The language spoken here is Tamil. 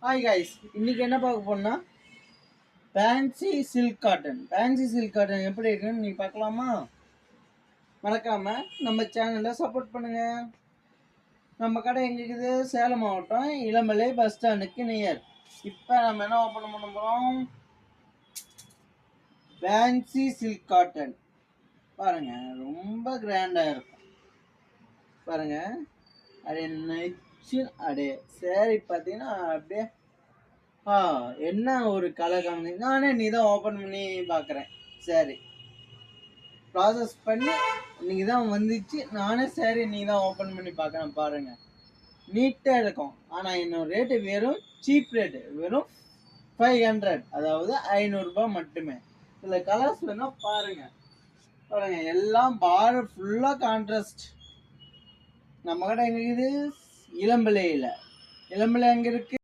ஹாய் கைஸ், இன்னைக்கு என்ன பார்க்க போறோம்னா ஃபேன்சி சில்க் காட்டன் எப்படி இருக்குன்னு நீ பார்க்கலாமா? மறக்காம நம்ம சேனலை சப்போர்ட் பண்ணுங்க. நம்ம கடை எங்க இருக்குது? சேலம் மாவட்டம் இளமலை பஸ் ஸ்டாண்டுக்கு நியர். இப்போ நம்ம என்ன ஓப்பன் பண்ண போறோம்? ஃபேன்சி சில்க் காட்டன் பாருங்க, ரொம்ப கிராண்டா இருக்கும் பாருங்க. அது நெச்சு அப்படியே சேரீ பார்த்தீங்கன்னா அப்படியே என்ன ஒரு கலர் காமி. நானே நீ தான் ஓப்பன் பண்ணி பார்க்குறேன். சரி, ப்ராசஸ் பண்ணி இன்னைக்கு தான் வந்துச்சு. நானே சரி நீ தான் ஓப்பன் பண்ணி பார்க்குறேன். பாருங்க, நீட்டாக இருக்கும். ஆனால் இன்னொரு ரேட்டு வெறும் சீப் ரேட்டு, வெறும் 500, அதாவது 500 மட்டுமே. இதில் கலர்ஸ் வேணால் பாருங்க. பாருங்க, எல்லாம் பார்டர் ஃபுல்லாக கான்ட்ராஸ்ட். நம்ம கடை எங்கே இருக்குது? இளம்பிள்ளையில். இளம்பிள்ளை எங்கே இருக்குது?